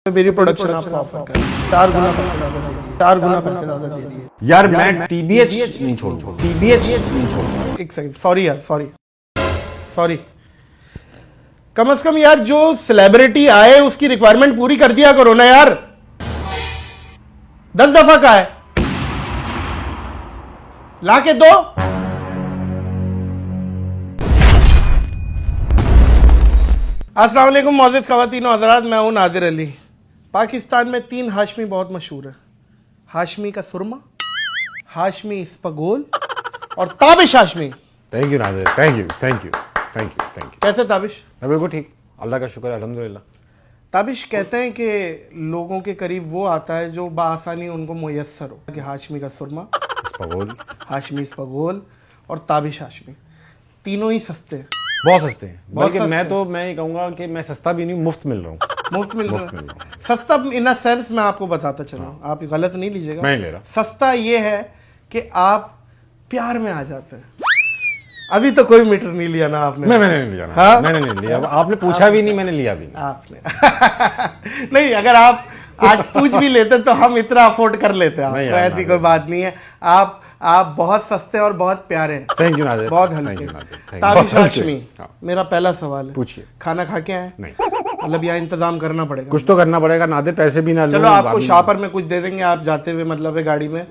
मेरी प्रोडक्शन आपको ऑफर कर 4 गुना पैसे ज्यादा दे दिए। यार मैं टीबीएच नहीं छोड़ूंगा, टीबीएच नहीं छोड़ूंगा। एक सेकंड, सॉरी यार, सॉरी। कम से कम यार जो सेलिब्रिटी आए उसकी रिक्वायरमेंट पूरी कर दिया करो ना यार। 10 दफा का है, ला के दो। अस्सलाम वालेकुम मोअज़्ज़िज़ ख़वातीन और हज़रात, मैं हूं नादिर अली। पाकिस्तान में 3 हाशमी बहुत मशहूर है। हाशमी का सुरमा, हाशमी इस्पगोल और Tabish Hashmi. Thank you Nadir, thank you. कैसे ताबिश? मैं बिल्कुल ठीक, अल्लाह का शुक्र है, अल्हम्दुलिल्लाह। ताबिश कहते हैं कि लोगों के करीब वो आता है जो बासानी उनको मुयस्सर हो। कि हाशमी का सुरमा, इस्पगोल, हाशमी इस्पगोल और ताबिश हाशमी, तीनों ही सस्ते हैं, बहुत सस्ते हैं। बल्कि सस्ते मैं ये कहूँगा कि मैं सस्ता भी नहीं, मुफ्त मिल रहा हूँ। मुफ्त मिल रहा है। सस्ता इन अ सेंस मैं आपको बताता चलूं, आप गलत नहीं लीजिएगा। मैं नहीं ले रहा। सस्ता ये है कि आप प्यार में आ जाते हैं। अभी तो कोई मीटर नहीं लिया ना आपने? मैंने नहीं लिया ना। हाँ? मैंने नहीं लिया, आपने पूछा भी नहीं, मैंने लिया भी नहीं। आपने नहीं, अगर आप आज पूछ भी लेते तो हम इतना अफोर्ड कर लेते हैं। आपको ऐसी कोई बात नहीं है। आप बहुत सस्ते और बहुत प्यारे हैं। थैंक यू नादिर, बहुत हल्के। ताबिश हाशमी, मेरा पहला सवाल है, पूछिए। खाना खा के आए? नहीं, मतलब यहाँ इंतजाम करना पड़ेगा? कुछ तो करना पड़ेगा नादिर, पैसे भी ना। चलो आपको शॉपर में कुछ दे देंगे, आप जाते हुए मतलब है गाड़ी में।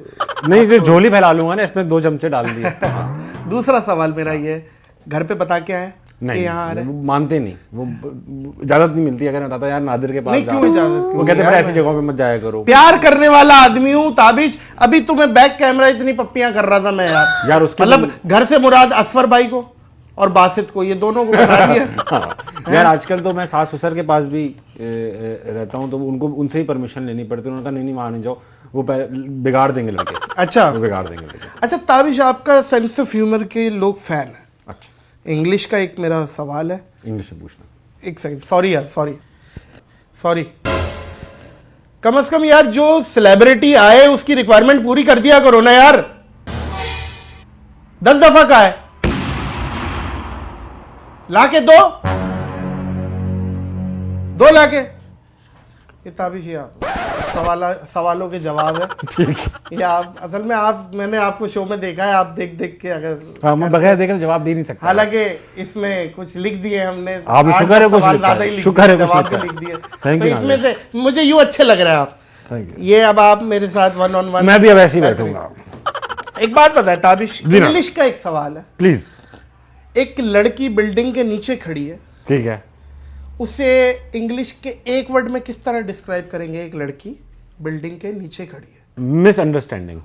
नहीं, जो झोली फैला लूंगा ना, इसमें 2 चमचे डाल दिए। दूसरा सवाल मेरा ये, घर पे बता के आए नहीं, यहाँ आ रहे? वो मानते नहीं, वो इजाजत नहीं मिलती। अगर मैं बताता यार नादिर के पास नहीं, क्यों इजाजत? वो कहते हैं ऐसी जगहों पे मत जाया करो। प्यार करने वाला आदमी हूँ ताबिश। अभी तुम्हें बैक कैमरा इतनी पप्पियां कर रहा था मैं यार उसके मतलब घर से मुराद असफर भाई को और बासित को, ये दोनों को बता दिया। हाँ। यार आजकल तो मैं सास ससुर के पास भी रहता हूँ, तो उनको उनसे ही परमिशन लेनी पड़ती है। उन्होंने कहा नहीं मान जाओ, वो बिगाड़ देंगे लड़के। अच्छा, वो बिगाड़ देंगे लड़के। अच्छा ताबिश, आपका सेंस ऑफ ह्यूमर के लोग फैन है। अच्छा, इंग्लिश का एक मेरा सवाल है, इंग्लिश से पूछना। एक सेकंड, सॉरी यार, सॉरी। कम से कम यार जो सेलिब्रिटी आए उसकी रिक्वायरमेंट पूरी कर दिया करो ना यार। 10 दफा का है, लाके दो लाके। ये ताबिश ही आप सवालों के जवाब है। ठीक ये आप असल में मैंने आपको शो में देखा है, आप देख के अगर हाँ, मैं बगैर देखे तो जवाब दे नहीं सकता। हालांकि इसमें कुछ लिख दिए हमने, आपने शुक्र है कुछ लिखा ज्यादा ही है, लिख शुक्र है दिए, कुछ जवाब लिखा भी है। लिख दिए। थैंक तो यू इसमें से मुझे यूं अच्छे लग रहे हैं आप। Thank you. ये अब आप मेरे साथ 1-on-1। मैं भी अब ऐसे ही बैठूंगा। एक बात बताए ताबिश, इंग्लिश का एक सवाल है। प्लीज। एक लड़की बिल्डिंग के नीचे खड़ी है, ठीक है, उसे इंग्लिश के एक वर्ड में किस तरह डिस्क्राइब करेंगे? एक लड़की बिल्डिंग के नीचे खड़ी है। मिसअंडरस्टैंडिंग।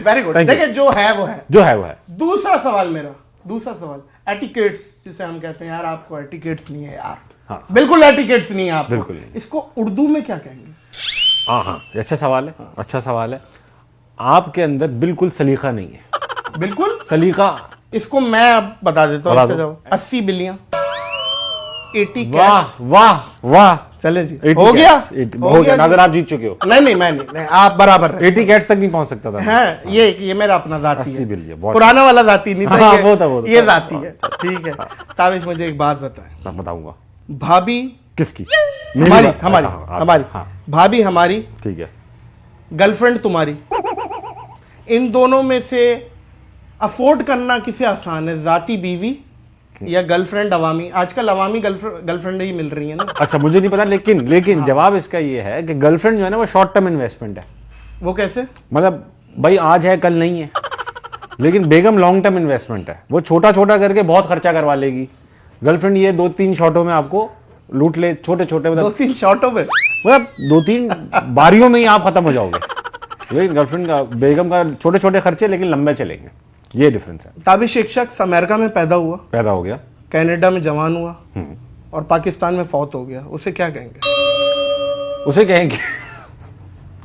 Very good. देखिए जो है वो है। दूसरा सवाल एटिकेट्स, जिसे हम कहते हैं यार आपको एटिकेट्स नहीं है यार। हाँ। बिल्कुल एटिकेट्स नहीं है आपको। बिल्कुल नहीं। इसको उर्दू में क्या कहेंगे? हाँ, अच्छा सवाल है। अच्छा सवाल है। आपके अंदर बिल्कुल सलीका नहीं है। बिल्कुल सलीका। इसको मैं अब बता देता हूँ। इसका जवाब 80 बिल्लियां, 80 कैट्स। वाह। चले जी, 80 हो गया। नादिर, आप जीत चुके हो। नहीं, मैं नहीं, आप बराबर है। 80 कैट्स तक नहीं पहुंच सकता था। है ये मेरा अपना जाती 80 है। बिल्लियां, बहुत पुराना वाला जाती नहीं था। हाँ, वो था। ये जाती है। ठीक है ताबिश, मुझे एक बात बताएं। मैं बताऊंगा। भाभी किसकी? हमारी भाभी हमारी, ठीक है। गर्लफ्रेंड तुम्हारी, इन दोनों में से अफोर्ड करना किसे आसान है? जाती बीवी या गर्लफ्रेंड अवामी? आजकल अवामी गर्लफ्रेंड ही मिल रही है ना। अच्छा, मुझे नहीं पता, लेकिन जवाब इसका ये है कि गर्लफ्रेंड जो है ना, वो शॉर्ट टर्म इन्वेस्टमेंट है। वो कैसे? मतलब भाई आज है कल नहीं है। लेकिन बेगम लॉन्ग टर्म इन्वेस्टमेंट है। वो छोटा करके बहुत खर्चा करवा लेगी। गर्लफ्रेंड ये 2-3 शॉटों में आपको लूट ले, छोटे मतलब 2-3 शॉटों में, मतलब 2-3 बारियों में ही आप खत्म हो जाओगे। लेकिन गर्लफ्रेंड का, बेगम का छोटे खर्चे लेकिन लंबे चलेंगे। ये डिफरेंस है। ताबिश, एक शख्स अमेरिका में पैदा हो गया, कनाडा में जवान हुआ और पाकिस्तान में फौत हो गया, उसे क्या कहेंगे?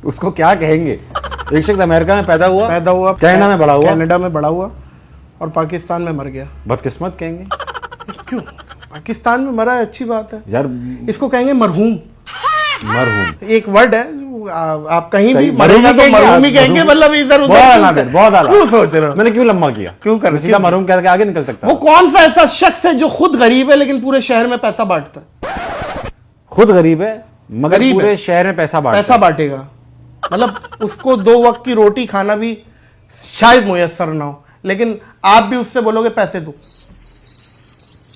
उसको क्या कहेंगे? एक शख्स अमेरिका में पैदा हुआ, कनाडा में बड़ा हुआ और पाकिस्तान में मर गया, बदकिस्मत कहेंगे। क्यों? पाकिस्तान में मरा है, अच्छी बात है यार। इसको कहेंगे मरहूम। मरहूम एक वर्ड है, आप कहीं भी सही, मरेगा तो मरूमी मरूमी कहेंगे, कहेंगे, मतलब इधर बहुत उधर आला क्यों फिर, बहुत आला। क्यों सोच रहे हो? मैंने क्यों लंबा किया? क्यों कर- मैं सीधा मरूम कह के आगे निकल सकता वो हूं। कौन सा ऐसा शख्स है जो खुद गरीब है लेकिन पूरे शहर में पैसा बांटता है? खुद गरीब है मगर गरीब पूरे है। शहर में पैसा बांटता पैसा है। बांटेगा, मतलब उसको 2 वक्त की रोटी खाना भी शायद मुयस्सर ना हो, लेकिन आप भी उससे बोलोगे पैसे दो।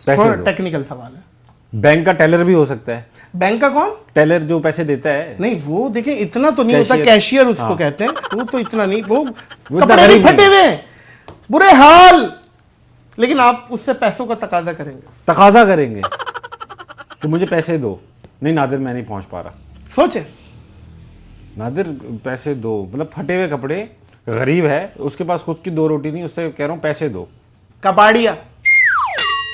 पैसे थोड़ा दो। टेक्निकल सवाल है। बैंक का टेलर भी हो सकता है। बैंक का कौन? टेलर जो पैसे देता है। नहीं वो देखिए इतना तो नहीं होता, कैशियर। कैशियर उसको हाँ। कहते हैं, वो तो इतना नहीं, वो इतना कपड़े भी गरीब फटे नहीं। हुए हैं, बुरे हाल, लेकिन आप उससे पैसों का तकाजा करेंगे। तकाजा करेंगे कि मुझे पैसे दो। नहीं नादिर, मैं नहीं पहुंच पा रहा। सोचे नादिर पैसे दो, मतलब फटे हुए कपड़े, गरीब है, उसके पास खुद की 2 रोटी नहीं, उससे कह रहा हूँ पैसे दो। कबाड़िया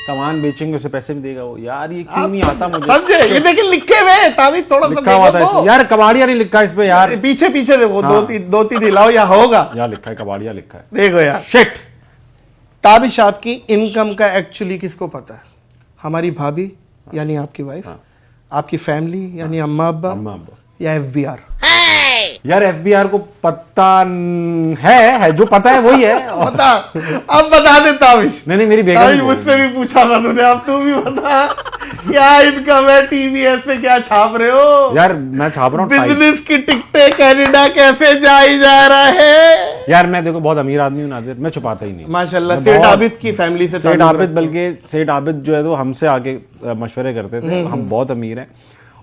सामान बेचेंगे उसे पैसे भी देगा वो। यार ये क्यों नहीं आता मुझे? समझे? ये देखिए लिखे हुए हैं, ताबीज थोड़ा सा लिखा हुआ था देखो इसमें। तो। यार कबाड़िया नहीं लिखा इस पे यार। पीछे पीछे देखो, हाँ। दो तीन हिलाओ या होगा, यार लिखा है, कबाड़िया लिखा है। देखो यार। शिट। ताबिश आपकी इनकम का एक्चुअली किसको पता है? हमारी भाभी यानी आपकी वाइफ, आपकी फैमिली यानी अम्मा अब्बा, अम्मा अब्बा। या एफबीआर? यार एफबीआर को पता है जो पता है वही है। बता, अब बता दे ताबिश। नहीं मेरी ताबिश बेगम मुझसे भी पूछा था तूने, अब तू भी बता क्या इनकम है? टीवीएस पे क्या छाप रहे हो? यार मैं छाप रहा हूँ बिजनेस की टिकटें कनाडा कैफे जाई जा रहा है। यार मैं देखो बहुत अमीर आदमी हूँ नादिर, मैं छुपाता ही नहीं। माशाल्लाह, मैं सेठ बहुत- आबिद की फैमिली से सेठ ताल्लुक आबिद, रखते हो। बल्कि सेठ आबिद जो है तो हमसे आके मशवरे करते थे। हम बहुत अमीर हैं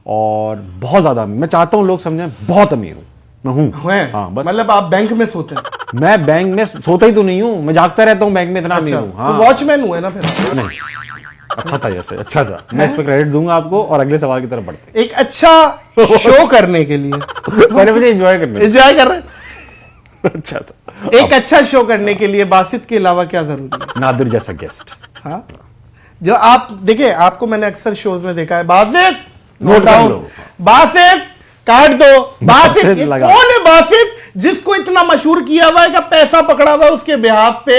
और बहुत ज्यादा अमीर। मैं चाहता हूँ लोग समझें बहुत अमीर हूँ, मैं हूँ। हैं? हाँ बस। मतलब आप बैंक में सोते हैं? मैं बैंक में सोता ही तो नहीं हूँ, मैं जागता रहता हूँ बैंक में, इतना अमीर अच्छा, हूँ। हाँ तो वॉचमैन हुए ना फिर? नहीं, अच्छा था जैसे, अच्छा था। मैं इस पर क्रेडिट दूंगा आपको और अगले सवाल की तरफ बढ़ते एक अच्छा शो करने के लिए हैं। पहले मुझे एंजॉय करने दो। एंजॉय कर रहे हैं। अच्छा था। एक अच्छा शो करने के लिए बासित के अलावा क्या जरूरी है? नादिर जैसा गेस्ट। हाँ, जो आप देखिए, आपको मैंने अक्सर शोज में देखा है, बासित नोट कर डाउन, लो। बासित काट दो, बासित। बासित ये लगा। कौन है बासित जिसको इतना मशहूर किया हुआ है कि पैसा पकड़ा हुआ है उसके बिहाफ पे?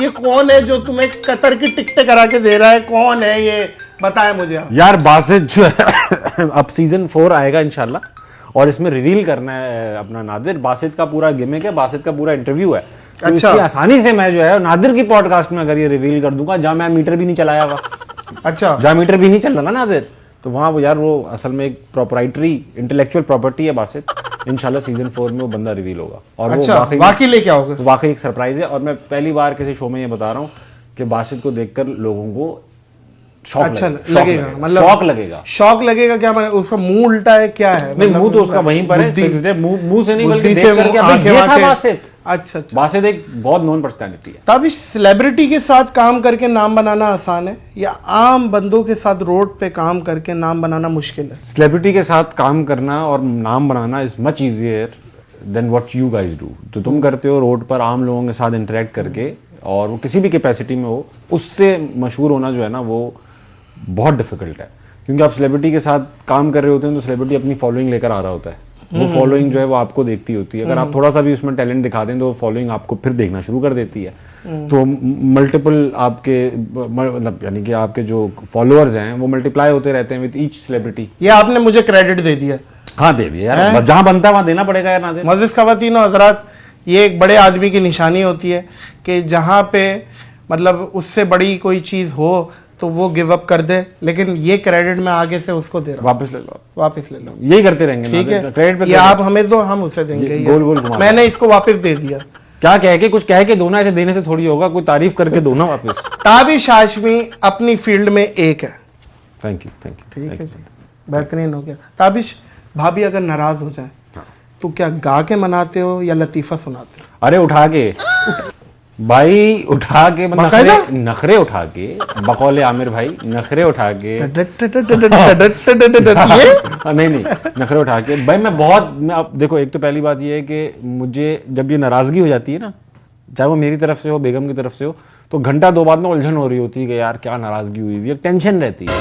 ये कौन है जो तुम्हें कतर की टिकटें करा के दे रहा है? कौन है ये, बताए मुझे आप। यार बासित जो है अब सीजन 4 आएगा इंशाल्लाह और इसमें रिवील करना है अपना नादिर। बासित का पूरा गिमिक है, बासित का पूरा इंटरव्यू है। तो अच्छा। इसकी आसानी से मैं जो है नादिर की पॉडकास्ट में अगर ये रिवील कर दूंगा, जहां मैं मीटर भी नहीं चलाया हुआ, अच्छा, जहां मीटर भी नहीं चल रहा ना नादिर, तो वहां वो यार वो असल में एक प्रोप्राइटरी इंटेलेक्चुअल प्रॉपर्टी है बासित। इंशाल्लाह सीजन 4 में वो बंदा रिवील होगा और अच्छा, वो वाकई लेके आओगे? तो वाकई एक सरप्राइज है। और मैं पहली बार किसी शो में ये बता रहा हूँ कि बासित को देखकर लोगों को शौक अच्छा लगेगा, मतलब शौक लगेगा। शौक लगेगा क्या? मतलब उसका मुंह उल्टा है क्या है? नहीं मतलब मुंह तो उसका वहीं पर है, बुद्धि- फिक्स्ड है। मुंह से नहीं बल्कि बुद्धि देख से करके अबे आंखें ये था वांखें- बासित। अच्छा अच्छा। बासित एक बहुत नोन पर्सनैलिटी है। तब इस सेलिब्रिटी के साथ काम करके नाम बनाना आसान है या आम बंदों के साथ रोड पे काम करके नाम बनाना मुश्किल है? सेलिब्रिटी के साथ काम करना और नाम बनाना is much easier than what you guys do. जो तुम करते हो रोड पर आम लोगों के साथ इंटरेक्ट करके, और वो किसी भी कैपेसिटी में हो, उससे मशहूर होना जो है ना वो बहुत डिफिकल्ट है। क्योंकि आप सेलिब्रिटी के साथ काम कर रहे होते हैं तो सेलिब्रिटी अपनी फॉलोइंग लेकर आ रहा होता है। वो फॉलोइंग जो है वो आपको देखती होती है। अगर आप थोड़ा सा भी उसमें टैलेंट दिखा दें तो फॉलोइंग आपको फिर देखना शुरू कर देती है। तो मल्टीपल आपके मतलब यानी कि आपके जो फॉलोअर्स हैं वो मल्टीप्लाई होते रहते हैं विद ईच सेलिब्रिटी। ये आपने मुझे क्रेडिट दे दिया। हाँ दे दिया यार, जहां बनता है वहां देना पड़ेगा यार नादिर। मज़ीद ख़वातीन और हज़रात, ये एक बड़े आदमी की निशानी होती है कि जहाँ पे मतलब उससे बड़ी कोई चीज़ हो तो वो गिव अप कर दे, लेकिन ये क्रेडिट मैं आगे से उसको दे रहा हूँ, वापस ले लो, वापस ले लो। यही करते रहेंगे ठीक है, क्रेडिट पे ये आप हमें दो, हम उसे देंगे। ये ये गोल गोल घुमा मैंने इसको वापस दे दिया। क्या कह के कुछ कह के दो ना, ऐसे देने से थोड़ी होगा। कोई तारीफ करके दो ना वापस। ताबिश हाशमी अपनी फील्ड में एक है। थैंक यू ठीक है, बेहतरीन हो गया। ताबिश, भाभी अगर नाराज हो जाए तो क्या गा के मनाते हो या लतीफा सुनाते हो? अरे उठा के भाई, उठा के बाकायदा? नखरे उठा के, बकौले आमिर भाई, नखरे उठा के। ये नहीं नखरे उठा के भाई। मैं अब देखो, एक तो पहली बात ये है कि मुझे जब ये नाराजगी हो जाती है ना, चाहे वो मेरी तरफ से हो, बेगम की तरफ से हो, तो घंटा दो बाद में उलझन हो रही होती है कि यार क्या नाराजगी हुई हुई है, टेंशन रहती है।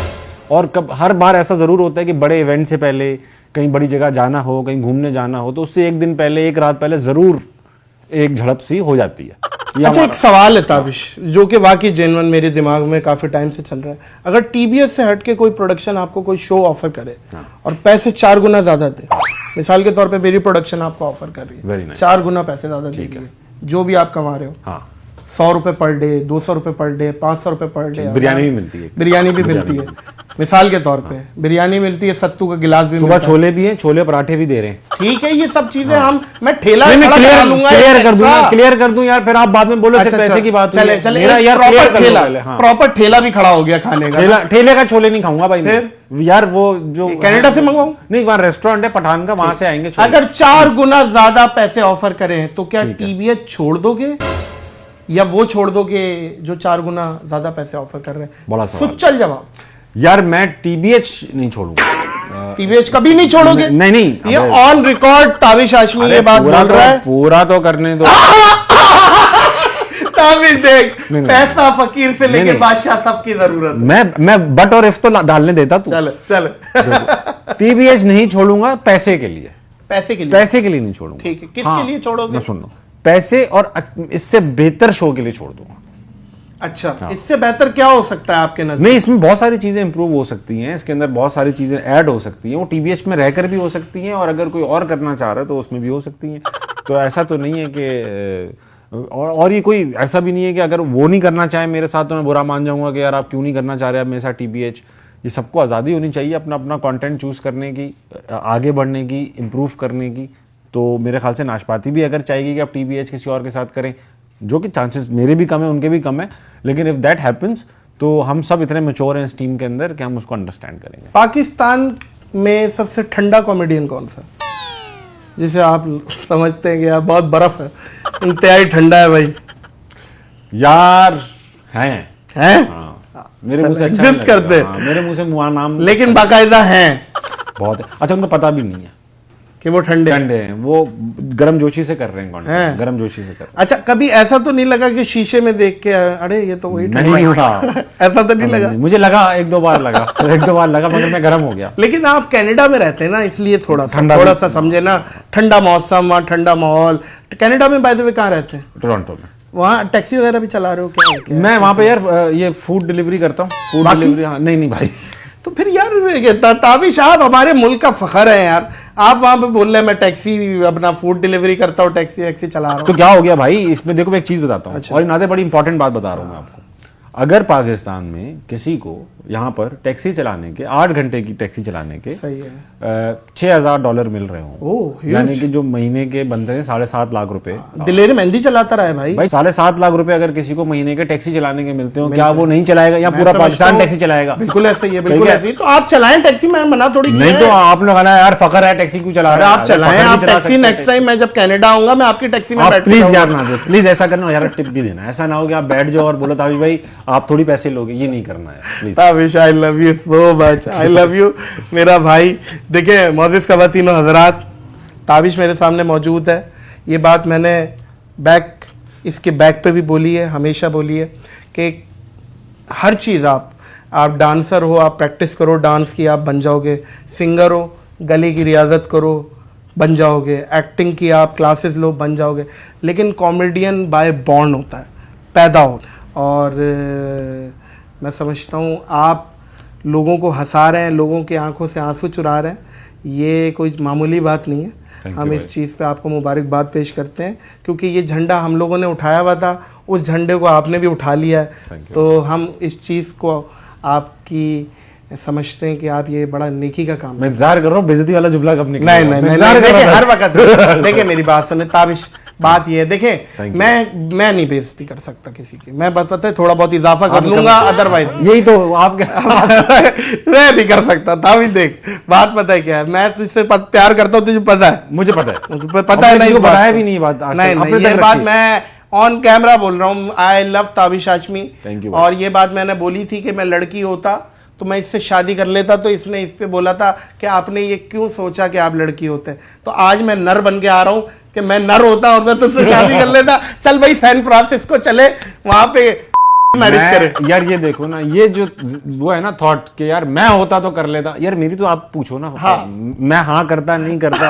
और कब हर बार ऐसा जरूर होता है कि बड़े इवेंट से पहले कहीं बड़ी जगह जाना हो, कहीं घूमने जाना हो, तो उससे एक दिन पहले, एक रात पहले जरूर एक झड़प सी हो जाती है। अच्छा, एक सवाल है ताबिश, जो कि वाकई जेन्युइन मेरे दिमाग में काफी टाइम से चल रहा है। अगर टीबीएस से हट के कोई प्रोडक्शन आपको कोई शो ऑफर करे और पैसे 4 गुना ज्यादा दे, मिसाल के तौर पे मेरी प्रोडक्शन आपको ऑफर कर रही है, Very nice. 4 गुना पैसे ज्यादा दे रही है, जो भी आप कमा रहे हो, हाँ 100 रुपए पर डे, 200 रुपए पर डे, 500 रुपए पर डे, बिरयानी भी मिलती है, बिरयानी भी मिलती है। मिसाल के तौर पे बिरयानी मिलती है, सत्तू का गिलास भी सुबह मिलता है। छोले भी हैं, छोले पराठे भी दे रहे हैं। ठीक है, ये सब चीजें हम मैं ठेला नहीं, खड़ा करा लूंगा, क्लियर कर दूंगा, extra। क्लियर कर दूं यार, फिर आप बाद में बोलो सिर्फ पैसे की बात हुई चले है। चले मेरा यार प्रॉपर क्लियर कर लो ठेला, पहले, हाँ। प्रॉपर ठेला भी खड़ा हो गया खाने का। ठेले का छोले नहीं खाऊंगा भाई मैं। यार वो जो कनाडा से मंगवाऊं? नहीं, वहाँ रेस्टोरेंट है पठान का, वहां से आएंगे छोले। अगर 4 गुना ज्यादा पैसे ऑफर करें तो क्या टीबीएच छोड़ दोगे, या वो छोड़ दोगे जो 4 गुना ज्यादा पैसे ऑफर कर रहे हैं? बड़ा सवाल। सुचल जवाब। यार मैं टीबीएच नहीं छोड़ूंगा। टीबीएच कभी नहीं छोड़ोगे? नहीं ये ऑन रिकॉर्ड ताबिश हाशमी ये बात बोल रहा है। पूरा तो करने दो। ताबिश देख, नहीं। पैसा फकीर से लेके नहीं। बादशाह सबकी जरूरत है। मैं बट और इफ तो डालने देता तू। चल चल टीबीएच नहीं छोड़ूंगा पैसे के लिए, पैसे के लिए, पैसे के लिए नहीं छोड़ूंगा। ठीक है, किसके लिए छोड़ोगे? मैं सुन लो, पैसे और इससे बेहतर शो के लिए छोड़ दूंगा। अच्छा, इससे बेहतर क्या हो सकता है आपके नजर? नहीं, इसमें बहुत सारी चीजें इंप्रूव हो सकती हैं, इसके अंदर बहुत सारी चीजें ऐड हो सकती हैं, वो टीबीएच में रहकर भी हो सकती हैं, और अगर कोई और करना चाह रहा है तो उसमें भी हो सकती हैं। तो ऐसा तो नहीं है कि और ये कोई ऐसा भी नहीं है कि अगर वो नहीं करना चाहे मेरे साथ तो मैं बुरा मान जाऊंगा कि यार आप क्यों नहीं करना चाह रहे आप मेरे साथ टीबीएच। ये सबको आज़ादी होनी चाहिए अपना अपना कंटेंट चूज करने की, आगे बढ़ने की, इम्प्रूव करने की। तो मेरे ख्याल से नाशपाती भी अगर चाहेगी कि आप टीबीएच किसी और के साथ करें, जो कि चांसेस मेरे भी कम है, उनके भी कम है, लेकिन इफ दैट हैपेंस तो हम सब इतने मैच्योर हैं इस टीम के अंदर कि हम उसको अंडरस्टैंड करेंगे। पाकिस्तान में सबसे ठंडा कॉमेडियन कौन सा, जिसे आप समझते हैं कि यार बहुत बर्फ है, इंतहाई ठंडा है भाई? यार हैं हैं? मेरे मुंह से अच्छा exist नहीं करते लगेगा। हाँ, मेरे मुंह से मुआ नाम लेकिन बाकायदा हैं बहुत है। अच्छा, उनको पता भी नहीं है कि वो ठंडे हैं। ठंडे हैं, वो गर्म जोशी से कर रहे हैं हैं। content, गर्म जोशी से कर रहे अच्छा, कभी ऐसा तो नहीं लगा कि शीशे में देख के अरे ये तो वही हैं। ठंडा नहीं है? हुआ। ऐसा तो नहीं लगा? मुझे लगा एक दो बार लगा मगर मैं गर्म हो गया। लेकिन आप कनाडा में रहते हैं ना, इसलिए थोड़ा ठंडा सा समझे ना, ठंडा मौसम, वहाँ ठंडा माहौल। कनाडा में बाय द वे कहाँ रहते हैं? टोरंटो में। वहाँ टैक्सी वगैरह भी चला रहे हो क्या? मैं वहां पे यार ये फूड डिलीवरी करता हूँ, फूड डिलीवरी। हाँ, नहीं भाई, तो फिर यार ताबिश आप हमारे मुल्क का फखर है यार, आप वहां पे बोल रहे हैं मैं टैक्सी अपना फूड डिलीवरी करता हूँ, टैक्सी चला रहा हूँ। तो क्या हो गया भाई इसमें? देखो मैं एक चीज बताता हूँ, अच्छा। और नाते बड़ी इंपॉर्टेंट बात बता रहा हूँ मैं आपको। अगर पाकिस्तान में किसी को यहाँ पर टैक्सी चलाने के 8 घंटे की टैक्सी चलाने के सही है, $6,000 मिल रहे हो, ओह यानी कि जो महीने के बनते हैं 7.5 लाख रुपए। दिलेर मेहंदी चलाता रहा है भाई। भाई 7.5 लाख रुपए अगर किसी को महीने के टैक्सी चलाने के मिलते हो, क्या वो नहीं चलाएगा? या पूरा पाकिस्तान टैक्सी चलाएगा? बिल्कुल ऐसे ही है, बिल्कुल ऐसे ही। तो आप चलाएं टैक्सी, मैं मना थोड़ी नहीं तो आप लोग आना यार फकर है टैक्सी क्यों चला रहे हैं? आप चलाएं, आप टैक्सी नेक्स्ट टाइम मैं जब कनाडा आऊंगा मैं आपकी टैक्सी में बैठ प्लीज यार ना दो, प्लीज ऐसा करना यार, टिप भी देना, ऐसा ना हो कि आप बैठ जाओ और बोलो ताबिश भाई आप थोड़ी पैसे लोगे, ये नहीं करना है please. Tabish I love you so much, I love you मेरा भाई। देखिए मोअज़्ज़िज़ ख़वातीन और हज़रात, ताबिश मेरे सामने मौजूद है। ये बात मैंने इसके बैक पे भी बोली है, हमेशा बोली है कि हर चीज़ आप डांसर हो, आप प्रैक्टिस करो डांस की, आप बन जाओगे। सिंगर हो, गले की रियाजत करो, बन जाओगे। एक्टिंग की आप क्लासेस लो, बन जाओगे। लेकिन कॉमेडियन बाय बॉर्न होता है, पैदा होता है। और मैं समझता हूँ आप लोगों को हंसा रहे हैं, लोगों की आंखों से आंसू चुरा रहे हैं, ये कोई मामूली बात नहीं है। हम इस चीज़ पे आपको मुबारकबाद पेश करते हैं, क्योंकि ये झंडा हम लोगों ने उठाया हुआ था, उस झंडे को आपने भी उठा लिया है। तो हम इस चीज़ को आपकी समझते हैं कि आप ये बड़ा नेकी का काम। मैं इंतजार कर रहा हूँ बेइज्जती वाला जुमला कब निकलेगा। नहीं, देखिए हर वक्त देखिए मेरी बात सुने ताबिश, बात ये है, देखिए मैं नहीं बेइज्जती कर सकता किसी की, मैं बताते थोड़ा बहुत इजाफा कर लूंगा, अदरवाइज यही तो आप मैं नहीं कर सकता था। अभी देख बात पता है क्या है, मैं तुझसे प्यार करता हूँ, तुझे पता है, मुझे पता है, पता है। नहीं बताया भी नहीं बात, नहीं ये बात मैं ऑन कैमरा बोल रहा हूँ। आई लव ताबिश हाशमी, और ये बात मैंने बोली थी कि मैं लड़की होता तो मैं इससे शादी कर लेता। तो इसने इस पे बोला था कि आपने ये क्यों सोचा कि आप लड़की होते। तो आज मैं नर बन के आ रहा हूँ कि मैं नर होता और मैं तुझसे शादी कर लेता। चल भाई सैन फ्रांसिस्को चले, वहां पे मैरिज करें। यार ये देखो ना, ये जो वो है ना थॉट कि यार मैं होता तो कर लेता, यार मेरी तो आप पूछो ना। हाँ। मैं हाँ करता नहीं करता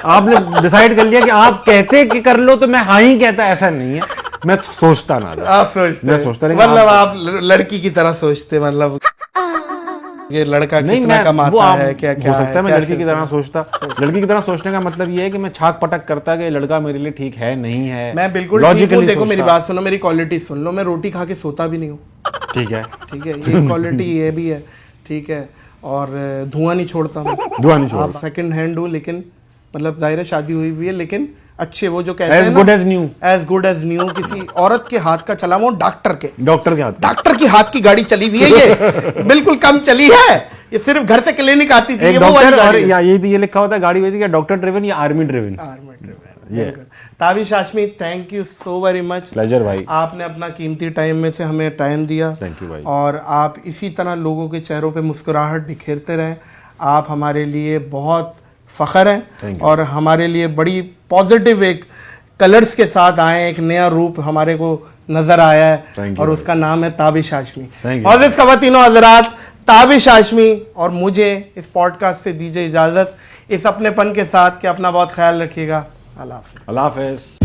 आपने डिसाइड कर लिया कि आप कहते कि कर लो तो मैं हाँ ही कहता, ऐसा नहीं है। मैं सोचता ना, आप सोचते, मैं सोचता नहीं, मतलब आप लड़की की तरह सोचते, मतलब ये लड़का नहीं कितना मैं वो कमाता आप है, क्या क्या हो सकता है मैं क्या लड़की की तरह सोचता। लड़की की तरह सोचने का मतलब ये है कि मैं छाक पटक करता कि लड़का मेरे लिए ठीक है नहीं है। मैं बिल्कुल ठीक हूँ। Logically देखो मेरी सोचता। बात सुनो, मेरी क्वालिटी सुन लो, मैं रोटी खा के सोता भी नहीं हूँ। ठीक है, ठीक है, ये क्वालिटी ये भी है। ठीक है, और धुआं नहीं छोड़ता मैं। धुआं नहीं छोड़ता। सेकंड हैंड हूँ, लेकिन मतलब जाहिर है शादी हुई हुई है, लेकिन अच्छे वो जो कहते As हैं good as new। As good as new. किसी औरत के हाथ का चला वो डॉक्टर के हाथ। डॉक्टर की हाथ की गाड़ी चली हुई है ये। बिल्कुल कम चली है, ये सिर्फ घर से क्लिनिक आती थी। एक ये वो वाली डॉक्टर और गाड़ी है। या ये लिखा होता है गाड़ी में क्या डॉक्टर ड्रिवन या army driven. Tabish Hashmi, thank you so very much. Pleasure भाई, आपने अपना कीमती टाइम में से हमें टाइम दिया। थैंक यू भाई। और आप इसी तरह लोगों के चेहरों पे मुस्कुराहट बिखेरते रहें। आप हमारे लिए बहुत फ़ख्र हैं और हमारे लिए बड़ी पॉजिटिव एक कलर्स के साथ आए, एक नया रूप हमारे को नज़र आया है और उसका नाम है ताबिश हाशमी। और इस खवातीनों हज़रात, ताबिश हाशमी और मुझे इस पॉडकास्ट से दीजिए इजाज़त, इस अपनेपन के साथ कि अपना बहुत ख्याल रखिएगा। अल्लाह हाफ़िज़। अल्लाह हाफ़िज़।